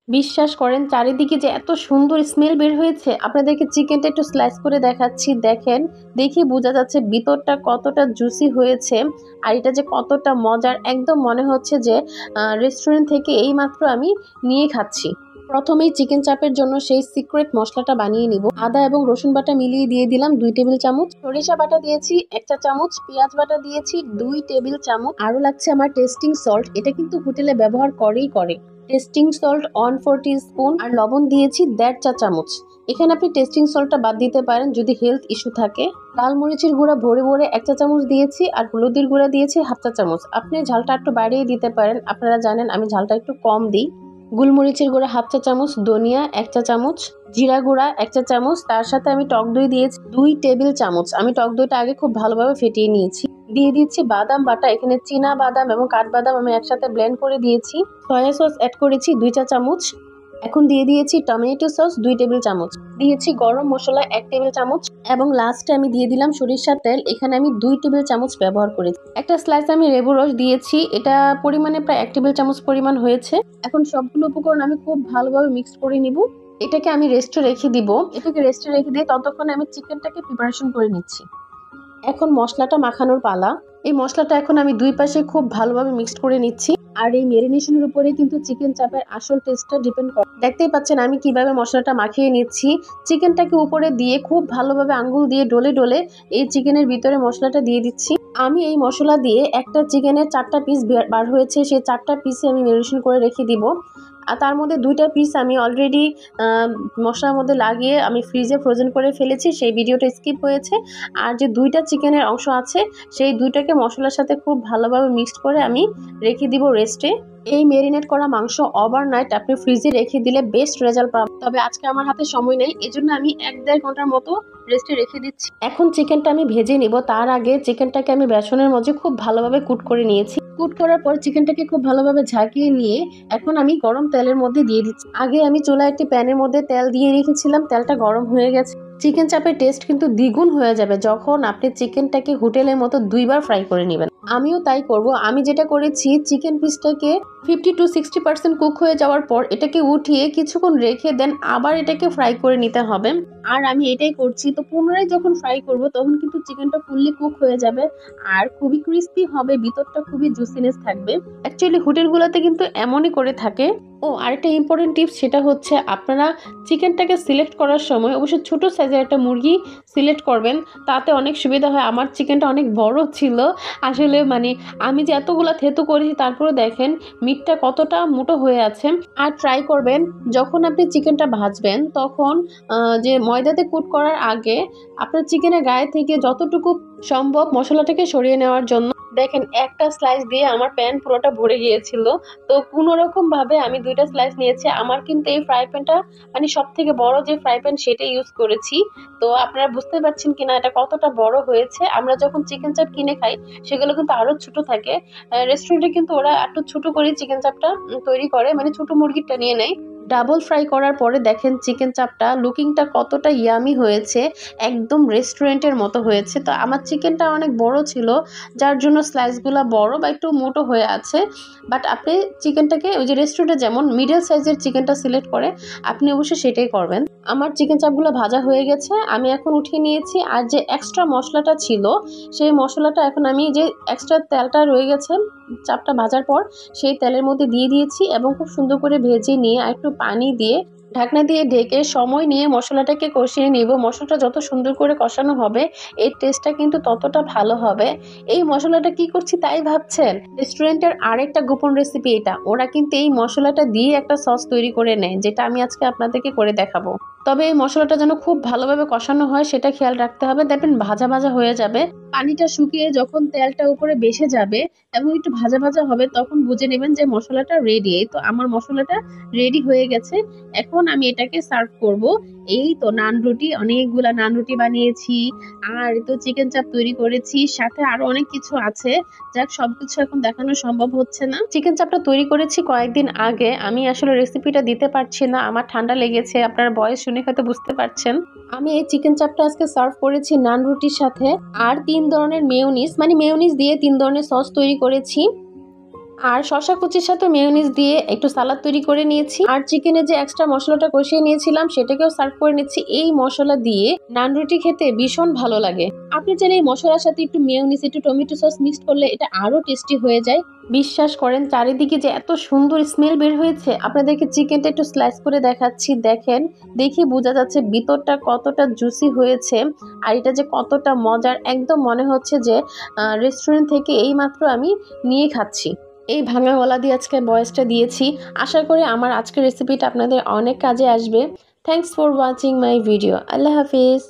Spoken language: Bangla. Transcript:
বিশ্বাস করেন চারিদিকে যে এত সুন্দর স্মেল বের হয়েছে। আপনাদেরকে চিকেনটা একটু স্লাইস করে দেখাচ্ছি, দেখেন। দেখে বোঝা যাচ্ছে ভিতরটা কতটা জুসি হয়েছে আর এটা যে কতটা মজার, একদম মনে হচ্ছে যে রেস্টুরেন্ট থেকে এইমাত্র আমি নিয়ে খাচ্ছি। প্রথমেই চিকেন চাপের জন্য সেই সিক্রেট মশলাটা বানিয়ে নিব। আদা এবং রসুন বাটা মিলিয়ে দিয়ে দিলাম 2 টেবিল চামচ, সরিষা বাটা দিয়েছি 1 চা চামচ, পেঁয়াজ বাটা দিয়েছি 2 টেবিল চামচ, আরো লাগছে আমার টেস্টিং সল্ট। এটা কিন্তু হোটেলে ব্যবহার করে টেস্টিং সল্ট 1/4 টিস্পুন, আর লবণ দিয়েছি 1/2 চা চামচ। এখানে আপনি টেস্টিং সল্টটা বাদ দিতে পারেন যদি হেলথ ইস্যু থাকে। লাল মরিচের গুঁড়া ভরে ভরে 1 চা চামচ দিয়েছি, আর হলুদের গুঁড়া দিয়েছি 1/2 চা চামচ। আপনি ঝালটা একটু বাড়িয়ে দিতে পারেন, আপনারা জানেন আমি ঝালটা একটু কম দিই। গোলমরিচের গুঁড়া 1/2 চা চামচ, ধনিয়া 1 চা চামচ, জিরা গুঁড়া 1 চা চামচ, তার সাথে আমি টক দই দিয়েছি 2 টেবিল চামচ। আমি টক দইটা আগে খুব ভালোভাবে ফেটিয়ে নিয়েছি। দিয়ে দিচ্ছি বাদাম বাটা, এখানে চীনা বাদাম এবং কাঠবাদাম আমি একসাথে ব্লেন্ড করে দিয়েছি। সয়া সস অ্যাড করেছি 2 চা চামচ। এখন দিয়ে দিয়েছি টমেটো সস 2 টেবিল চামচ, দিয়েছি গরম মশলা 1 টেবিল চামচ, এবং লাস্টে আমি দিয়ে দিলাম সরিষার তেল। এখানে আমি 2 টেবিল চামচ ব্যবহার করেছি। একটা স্লাইস আমি লেবু রস দিয়েছি, এটা পরিমাণে প্রায় 1 টেবিল চামচ পরিমাণ হয়েছে। এখন সবগুলো উপকরণ আমি খুব ভালোভাবে মিক্স করে নিব। এটাকে আমি রেস্টে রেখে দিব। এটাকে রেস্টে রেখে দিয়ে ততক্ষণে আমি চিকেনটাকে প্রিপারেশন করে নিচ্ছি। এখন মশলাটা মাখানোর পালা। এই মশলাটা এখন আমি দুই পাশে খুব ভালোভাবে মিক্সড করে নিচ্ছি। আর এই ম্যারিনেশনের উপরে কিন্তু চিকেন চাপের আসল টেস্টটা ডিপেন্ড করে। দেখতেই পাচ্ছেন আমি কিভাবে মশলাটা মাখিয়ে নিচ্ছি। চিকেনটাকে উপরে দিয়ে খুব ভালোভাবে আঙ্গুল দিয়ে ডলে ডলে এই চিকেনের ভিতরে মশলাটা দিয়ে দিচ্ছি। আমি এই মশলা দিয়ে একটা চিকেনের 4টা পিস বার হয়েছে, সেই 4টা পিসে আমি ম্যারিনেশন করে রেখে দিব। আর তার মধ্যে 2টা পিস আমি অলরেডি মশলার মধ্যে লাগিয়ে আমি ফ্রিজে ফ্রোজেন করে ফেলেছি, সেই ভিডিওটা স্কিপ হয়েছে। আর যে 2টা চিকেনের অংশ আছে সেই 2টাকে মশলার সাথে খুব ভালোভাবে মিক্সড করে আমি রেখে দিব রেস্টে। এই ম্যারিনেট করা মাংস ওভারনাইট আপনি ফ্রিজে রেখে দিলে বেস্ট রেজাল্ট পাবেন। তবে আজকে আমার হাতে সময় নেই, এজন্য আমি 1-1.5 ঘন্টার মতো রেস্টে রেখে দিচ্ছি। এখন চিকেনটা আমি ভেজে নিব। তার আগে চিকেনটাকে আমি বেসনের মধ্যে খুব ভালোভাবে কুট করে নিয়েছি। কুট করার পর চিকেনটাকে খুব ভালোভাবে ঝাঁকিয়ে নিয়ে এখন আমি গরম তেলের মধ্যে দিয়ে দিচ্ছি। আগে আমি চুলায় একটি প্যানের মধ্যে তেল দিয়ে রেখেছিলাম, তেলটা গরম হয়ে গেছে। চিকেন চাপের টেস্ট কিন্তু দ্বিগুণ হয়ে যাবে যখন আপনি চিকেনটাকে হোটেলের মতো 2বার ফ্রাই করে নেবেন। আমিও তাই করব। আমি যেটা করেছি, চিকেন পিসটাকে 50-60% কুক হয়ে যাওয়ার পর এটাকে উঠিয়ে কিছুক্ষণ রেখে দেন আবার এটাকে ফ্রাই করে নিতে হবে। আর আমি এটাই করছি। তো পুনরায় যখন ফ্রাই করব তখন কিন্তু চিকেনটা ফুললি কুক হয়ে যাবে আর খুবই ক্রিস্পি হবে, ভিতরটা খুবই জুসিনেস থাকবে। অ্যাকচুয়ালি হোটেলগুলোতে কিন্তু এমনই করে থাকে। ও আরেকটা ইম্পর্টেন্ট টিপস, সেটা হচ্ছে আপনারা চিকেনটাকে সিলেক্ট করার সময় অবশ্যই ছোট সাইজের একটা মুরগি সিলেক্ট করবেন, তাতে অনেক সুবিধা হয়। আমার চিকেনটা অনেক বড় ছিল আসলে, মানে আমি যে এতগুলা থেতু করেছি তারপরে দেখেন মিটটা কতটা মোটো হয়ে আছে। আর ট্রাই করবেন যখন আপনি চিকেনটা ভাজবেন তখন যে ময়দাতে কুট করার আগে আপনার চিকেনের গায়ে থেকে যতটুকু সম্ভব মশলাটাকে সরিয়ে নেওয়ার জন্য। দেখেন একটা স্লাইস দিয়ে আমার প্যান পুরোটা ভরে গিয়েছিল। তো কোনো রকম ভাবে আমি 2টা স্লাইস নিয়েছি। আমার কিন্তু এই ফ্রাই প্যানটা মানে সব থেকে বড় যে ফ্রাই প্যান সেটা ইউজ করেছি। তো আপনারা বুঝতে পারছেন কিনা এটা কতটা বড় হয়েছে। আমরা যখন চিকেন চাপ কিনে খাই সেগুলো কিন্তু আরো ছোট থাকে। রেস্টুরেন্টে কিন্তু ওরা একটু ছোট করে চিকেন চাপটা তৈরি করে, মানে ছোট মুরগিটা নিয়ে নেয়। ডাবল ফ্রাই করার পরে দেখেন চিকেন চাপটা লুকিংটা কতটা ইয়ামি হয়েছে, একদম রেস্টুরেন্টের মতো হয়েছে। তো আমার চিকেনটা অনেক বড় ছিল যার জন্য স্লাইসগুলো বড় বা একটু মোটো হয়ে আছে। বাট আপনি চিকেনটাকে ওই যে রেস্টুরেন্টে যেমন মিডল সাইজের চিকেনটা সিলেক্ট করে আপনি অবশ্যই সেটাই করবেন। আমার চিকেন চাপগুলো ভাজা হয়ে গেছে, আমি এখন উঠিয়ে নিয়েছি। আর যে এক্সট্রা মশলাটা ছিল সেই মশলাটা এখন আমি যে এক্সট্রা তেলটা রয়ে গেছে চাপটা ভাজার পর সেই তেলের মধ্যে দিয়ে দিয়েছি এবং খুব সুন্দর করে ভেজে নিয়ে আর একটু পানি দিয়ে ঢাকনা দিয়ে ঢেকে সময় নিয়ে মশলাটাকে কষিয়ে নিব। মশলাটা যত সুন্দর করে কষানো হবে এর টেস্টটা কিন্তু ততটা ভালো হবে। এই মশলাটা কি করছি তাই ভাবছেন? রেস্টুরেন্টের আরেকটা গোপন রেসিপি এটা। ওরা কিন্তু এই মশলাটা দিয়ে একটা সস তৈরি করে নেয়, যেটা আমি আজকে আপনাদেরকে করে দেখাবো। তবে এই মশলাটা যেন খুব ভালোভাবে কষানো হয় সেটা খেয়াল রাখতে হবে। দেখবেন ভাজা ভাজা হয়ে যাবে, পানিটা শুকিয়ে যখন তেলটা উপরে ভেসে যাবে এবং একটু ভাজা ভাজা হবে তখন বুঝে নেবেন যে মশলাটা রেডি। এই তো আমার মশলাটা রেডি হয়ে গেছে। এখন আমি এটাকে সার্ভ করব। এই তো নান রুটি, অনেকগুলা নান রুটি বানিয়েছি আর তো চিকেন চাপ তৈরি করেছি, সাথে আরো অনেক কিছু আছে। যাক, সবকিছু এখন দেখানো সম্ভব হচ্ছে না। চিকেন চাপটা তৈরি করেছি কয়েকদিন আগে, আমি আসলে রেসিপিটা দিতে পারছি না, আমার ঠান্ডা লেগেছে, আপনার ভয়েস শুনে হয়তো বুঝতে পারছেন। আমি এই চিকেন চাপটা আজকে সার্ভ করেছি নান রুটির সাথে। আর 3 ধরনের মেয়োনিজ, মানে মেয়োনিজ দিয়ে 3 ধরনের সস তৈরি করেছি। আর শসা কুচির সাথে মেয়োনিজ দিয়ে একটু সালাদ তৈরি করে নিয়েছি। আর চিকেনের যে এক্সট্রা মশলাটা কষিয়ে নিয়েছিলাম সেটাকেও সার্ভ করে নিচ্ছি। এই মশলা দিয়ে নান রুটি খেতে ভীষণ ভালো লাগে। আপনি চাইলে এই মশলার সাথে একটু মেয়োনিজ, একটু টমেটো সস মিক্সড করলে এটা আরো টেস্টি হয়ে যায়। বিশ্বাস করেন চারিদিকে যে এত সুন্দর স্মেল বের হয়েছে। আপনাদেরকে চিকেনটা একটু স্লাইস করে দেখাচ্ছি, দেখেন। দেখে বোঝা যাচ্ছে ভিতরটা কতটা জুসি হয়েছে আর এটা যে কতটা মজার, একদম মনে হচ্ছে যে রেস্টুরেন্ট থেকে এইমাত্র আমি নিয়ে খাচ্ছি। এই ভাঙা গলা দিয়ে আজকে ভয়েসটা দিয়েছি। আশা করি আমার আজকের রেসিপিটা আপনাদের অনেক কাজে আসবে। Thanks for watching my video. Allah Hafiz.